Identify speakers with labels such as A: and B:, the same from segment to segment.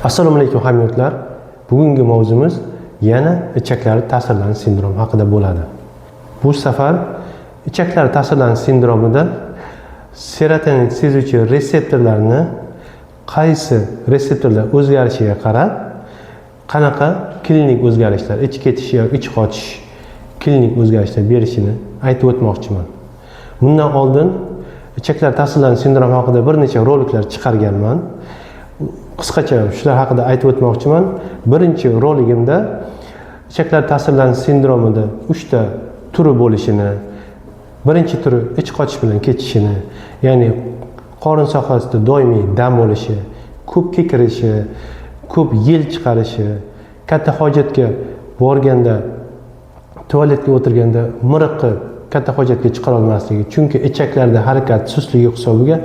A: Assalomu alaykum hamyurtlar. Bugungi mavzumiz yana ichaklari ta'sirlanish sindromi haqida bo'ladi. Bu safar ichaklari ta'sirlanish sindromida serotonin sezuvchi reseptorlarni qaysi reseptorlar o'zgarishiga qarab qanaqa klinik o'zgarishlar, ich ketish yoki ich qochish klinik o'zgarishlar berishini aytib o'tmoqchiman. Bundan oldin ichaklar ta'sirlanish sindromi haqida bir necha roliklar chiqarganman. Qisqacha shular haqida aytib o'tmoqchiman. Birinchi roligimda ichaklar ta'sirlanish sindromida 3 ta turi bo'lishini, birinchi turi ich qochish bilan kechishini, ya'ni qorin sohasida doimiy dam bo'lishi, ko'p kekirishi, ko'p yel chiqarishi, katta hojatga borganda, tualetga o'tirganda miriqi katta hojatga chiqara olmasligi, chunki ichaklarda harakat sustligi hisobiga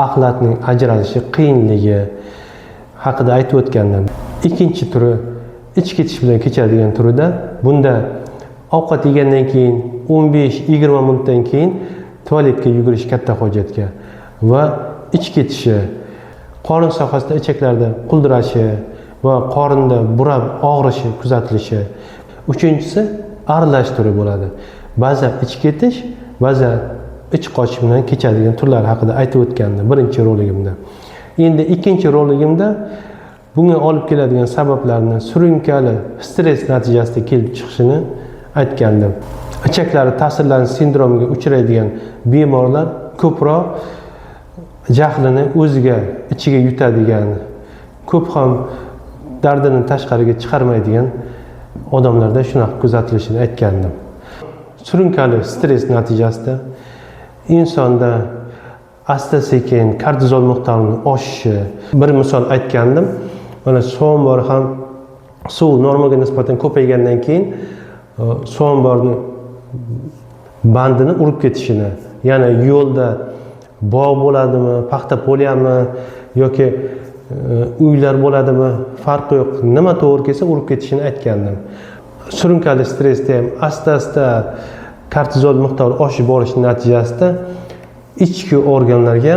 A: axlatning ajralishi qiyinligi haqida aytib o'tgandim. Ikkinchi turi ich ketish bilan kechadigan turida, bunda ovqat yegandan keyin 15-20 minutdan keyin tualetga yugurish katta hojatga va ich ketishi, qorin sohasida ichaklarda quldirashi va qorinda burab og'rishi kuzatilishi. Uchinchisi aralash turi bo'ladi. Ba'zan ich ketish, ba'zan ich qochish bilan kechadigan turlar haqida aytib o'tgandim birinchi roligimda. Endi ikkinchi roligimda bunga olib keladigan sabablarni, surunkali stress natijasida kelib chiqishini aytgandim. Ichaklari ta'sirlanish sindromiga uchraydigan bemorlar ko'proq jahlini o'ziga, ichiga yutadigan, ko'p ham dardini tashqariga chiqarmaydigan odamlarda shunaqa kuzatilishini aytgandim. Surunkali stress natijasida insonda asta-sekin kortizol miqdorining oshishi. Bir misol aytgandim. Mana so'mbor ham suv normalga nisbatan ko'paygandan keyin so'mborni bandini urib ketishini, ya'ni yo'lda bog' bo'ladimi, paxta poliyami yoki uylar bo'ladimi, farqi yo'q. Nima to'g'ri kelsa urib ketishini aytgandim. Surunkali stressda ham asta-asta kortizol miqdori oshib borishi natijasida ichki organlarga,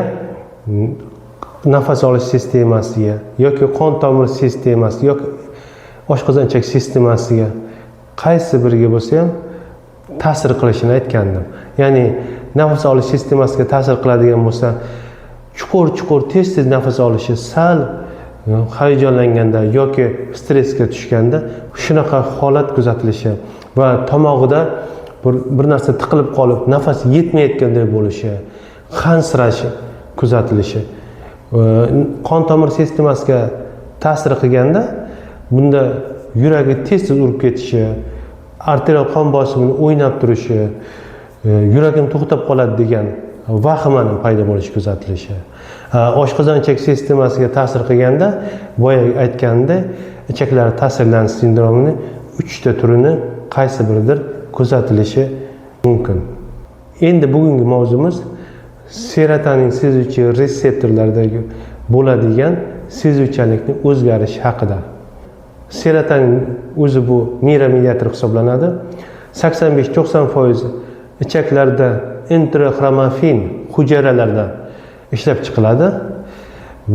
A: nafas olish sistemasiga yoki qon tomir sistemasiga yoki oshqozon-ichak sistemasiga qaysi biriga bo'lsa ham ta'sir qilishini aytgandim. Ya'ni nafas olish sistemasiga ta'sir qiladigan bo'lsa, chuqur tez nafas olishi, sal hayajonlanganda yoki stressga tushganda shunaqa holat kuzatilishi va tomog'ida bir narsa tiqilib qolib, nafas yetmayotganday bo'lishi, qansirashi kuzatilishi. Qon tomir sistemasiga ta'sir qilganda bunda yuragi tez urib ketishi, arterial qon bosimini o'ynab turishi, yuragim to'xtab qoladi degan vahimaning paydo bo'lishi kuzatilishi. Oshqozon-ichak sistemasiga ta'sir qilganda, boya aytganimdek, ichaklar ta'sirlanish sindromining 3 ta turini qaysi biridir kuzatilishi mumkin. Endi bugungi mavzumiz serotonin sezuvchi reseptorlardagi bo'ladigan sezuvchanlikning o'zgarishi haqida. Serotonin o'zi bu neyromediator hisoblanadi. 85-90% ichaklarda enterochromofin hujayralarda ishlab chiqiladi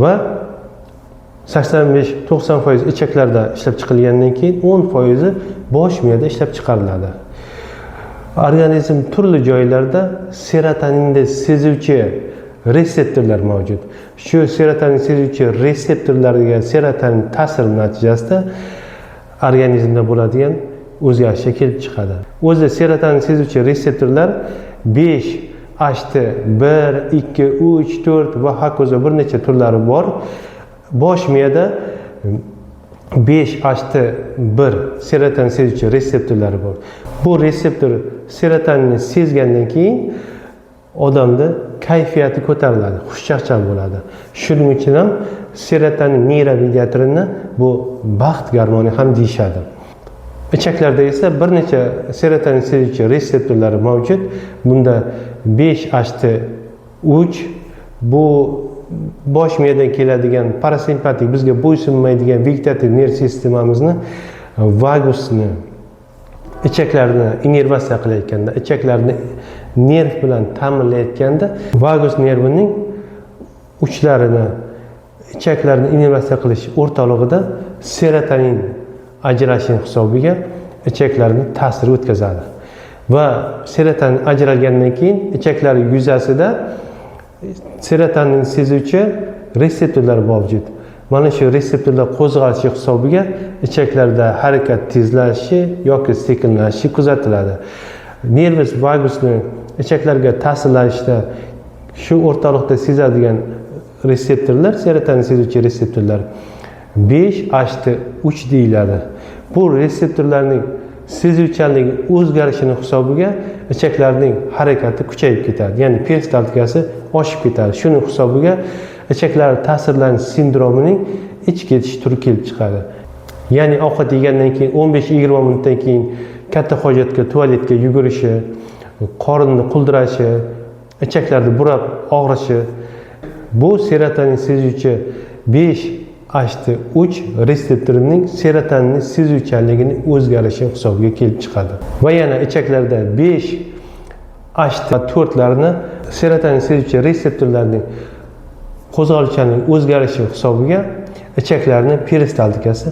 A: va 85-90% ichaklarda ishlab chiqilgandan keyin 10% bosh miyada ishlab chiqariladi. Organizm turli joylarda serotoninni sezuvchi reseptorlar mavjud. Shu serotonin sezuvchi reseptorlarga serotonin ta'siri natijasida organizmda bo'ladigan o'zgarishga kelib chiqadi. O'zi serotonin sezuvchi reseptorlar 5HT1, 2, 3, 4 va hokazo bir necha turlari bor. Bosh miyada 5HT1 serotonin sezuvchi reseptorlari bor. Bu reseptor serotoninni sezgandan keyin odamda kayfiyati ko'tariladi, xushchaqchaq bo'ladi. Shuning uchun ham serotonin neyromediatorini bu baxt gormoni ham deyishadi. Ichaklarda esa bir necha serotonin sezuvchi reseptorlari mavjud. Bunda 5HT3 bu bosh miyadan keladigan parasimpatik, bizga bo'ysunmaydigan vegetativ nerv sistemamizni, vagusni, ichaklarni innervatsiya qilayotganda, ichaklarni nerv bilan ta'minlayotganda vagus nervining uchlarini ichaklarni innervatsiya qilish o'rtalig'ida serotonin ajralishi hisobiga ichaklarga ta'sir o'tkazadi. Va serotonin ajralgandan keyin ichaklar yuzasida serotonin sezuvchi reseptorlar mavjud. Mana shu reseptorlar qo'zg'alishi hisobiga ichaklarda harakat tezlashishi yoki sekinlashishi kuzatiladi. Nervus vagusni ichaklarga ta'sirlanishda shu o'rtalikda sezadigan reseptorlar, serotonin sezuvchi reseptorlar 5H3 deyiladi. Bu reseptorlarning sezuvchanligi o'zgarishini hisobiga ichaklarning harakati kuchayib ketadi. Ya'ni peristaltikasi oshib ketadi. Shuning hisobiga ichaklar ta'sirlanish sindromining ich ketish turi kelib chiqadi. Ya'ni ovqat yegandan keyin 15-20 minutdan keyin katta hojatga, tualetga yugurishi, qorinni quldirashi, ichaklarda burab og'rishi, bu serotonin sezuvchi 5H3 reseptorining serotonin sezuvchanligini o'zgarishi hisobiga kelib chiqadi. Va yana ichaklarda 5H4larni serotonin sezuvchi reseptorlarning qo'zg'aluvchanlik o'zgarishi hisobiga ichaklarning peristaltikasi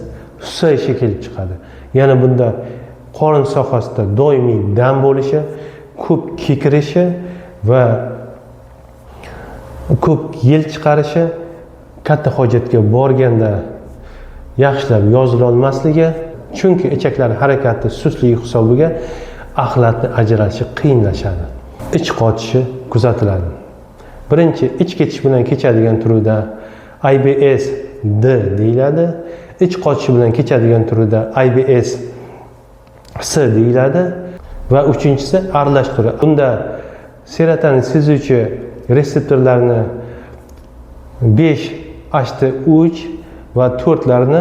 A: susayishga kelib chiqadi. Yana bunda qorin sohasida doimiy dam bo'lishi, ko'p kekirishi va ko'p yel chiqarishi, katta hojatga borganda yaxshilab yozila olmasligi, chunki ichaklar harakati sustligi hisobiga axlatni ajralishi qiyinlashadi. Ich qotishi kuzatiladi. Birinchi ich ketish bilan kechadigan turida IBS-D deyiladi. Ich qotishi bilan kechadigan turida IBS-C deyiladi va uchinchisi aralash turi. Bunda serotonin sezuvchi reseptorlarni 5H3 va 4larni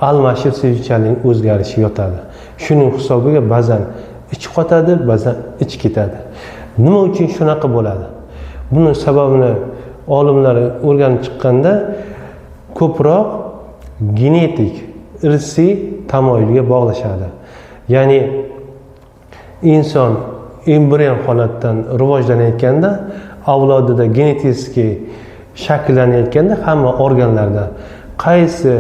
A: almashib sezuvchanlik o'zgarishi yotadi. Shuning hisobiga ba'zan ich qotadi, ba'zan ich ketadi. Nima uchun shunaqa bo'ladi? Buni sababini olimlar o'rganib chiqqanda ko'proq genetik, irsiy tamoyilga bog'lashadi. Ya'ni inson embrion holatdan rivojlanayotganda, avlodida genetik shakllanayotganda hamma organlarda qaysi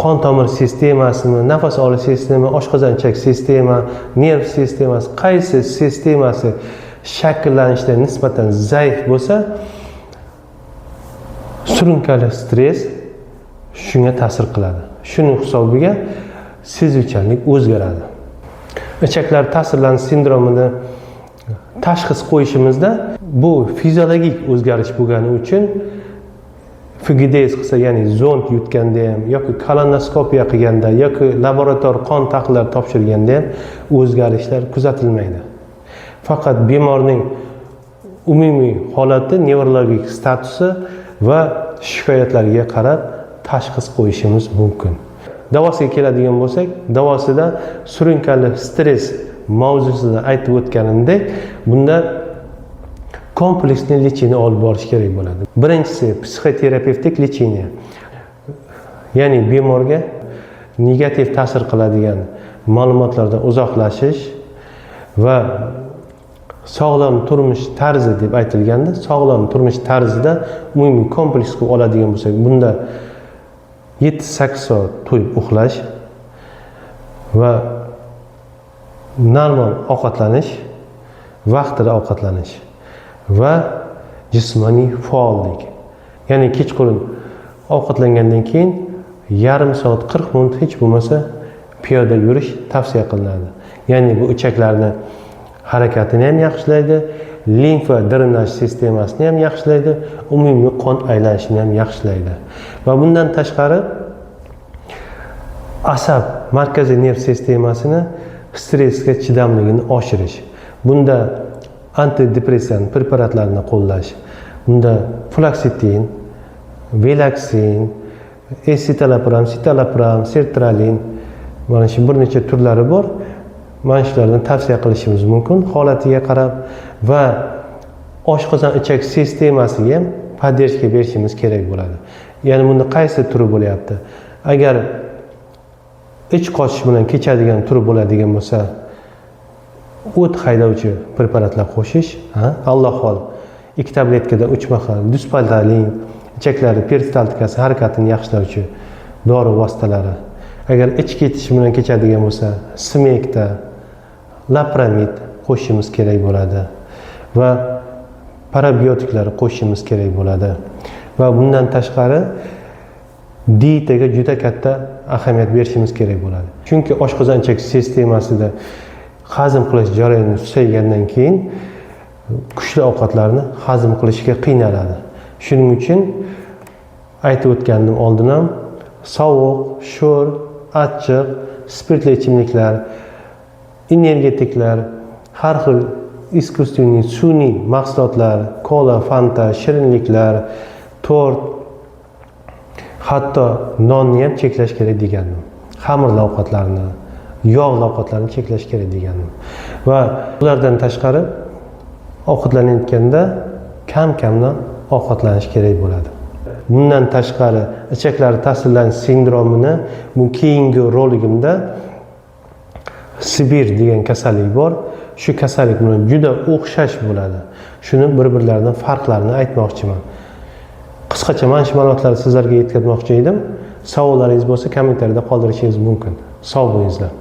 A: qon tomir sistemasimi, nafas olish sistemi, oshqozonchak sistema, nerv sistemasi, qaysi sistemasi shakllanishda nisbatan zaif bo'lsa, surunkali stress shunga ta'sir qiladi. Shuning hisobiga sezuvchanlik o'zgaradi. Ichaklar ta'sirlanish sindromini tashxis qo'yishimizda bu fiziologik o'zgarish bo'lgani uchun FGDS qilsa, ya'ni zond yutganda ham yoki kolonoskopiya qilganda yoki laborator qon tahlillari topshirganda ham o'zgarishlar kuzatilmaydi. Faqat bemorning umumiy holati, nevrologik statusi va shikoyatlariga qarab tashxis qo'yishimiz mumkin. Davosiga keladigan bo'lsak, davosida surunkali stress mavzusida aytib o'tganimdek, bunda kompleksli lecheniya olib borish kerak bo'ladi. Birinchisi psixoterapevtik lecheniya. Ya'ni bemorga negativ ta'sir qiladigan ma'lumotlardan uzoqlashish va sog'lom turmush tarzi deb aytilganda, sog'lom turmush tarzida umumiy kompleks qilib oladigan bo'lsak, bunda 7-8 soat to'yib uxlash va normal ovqatlanish, vaqtida ovqatlanish va jismoniy faollik. Ya'ni kechqurun ovqatlangandan keyin yarim soat 40 minut hech bo'lmasa piyoda yurish tavsiya qilinadi. Ya'ni bu ichaklarni harakatini ham yaxshilaydi, limfa drenaj sistemasini ham yaxshilaydi, umumiy qon aylanishini ham yaxshilaydi. Va bundan tashqari asab, markaziy nerv sistemasini stressga chidamligini oshirish. Bunda antidepressan preparatlarni qo'llash. Bunda fluoxetin, velaksin, escitalopram, citalopram, sertralin, mana shu bir necha turlari bor. Mana shularni tavsiya qilishimiz mumkin holatiga qarab va oshqozon ichak sistemasiga ham podдержка berishimiz kerak bo'ladi. Ya'ni bunda qaysi turi bo'lyapti? Agar ich qotish bilan kechadigan turi bo'ladigan bo'lsa, o't haydovchi preparatlar qo'shish, Allohol 2 tabletkada 3 mahal duspaltalin, ichaklari peristaltikasi harakatini yaxshilovchi dori vositalari. Agar ich ketish bilan kechadigan bo'lsa, smekta, lapramid qo'shishimiz kerak bo'ladi va probiotiklar qo'shishimiz kerak bo'ladi. Va bundan tashqari dietaga juda katta ahamiyat berishimiz kerak bo'ladi. Chunki oshqozon-ichak sistemasida hazm qilish jarayoni susaygandan keyin kuchli ovqatlarni hazm qilishga qiynaladi. Shuning uchun aytib o'tganim oldin ham sovuq, sho'r, achchiq, spirtli ichimliklar, energetiklar, har xil искусственный, sun'iy mahsulotlar, kola, fanta, shirinliklar, tort, hatto nonni ham cheklash kerak degandim. Xamirli ovqatlarni, yog'li ovqatlarni cheklash kerak degandim. Va ulardan tashqari ovqatlanayotganda kam-kamdan ovqatlanish kerak bo'ladi. Bundan tashqari ichaklari ta'sirlanish sindromini bu keyingi roligimda Sibir degan kasallik bor. Shu kasallik bilan juda o'xshash bo'ladi. Shuni bir-birlaridan farqlarini aytmoqchiman. Qisqacha mana shu ma'lumotlarni sizlarga yetkazmoqchi edim. Savollaringiz bo'lsa kommentariyada qoldirishingiz mumkin. Sog' bo'lingizlar.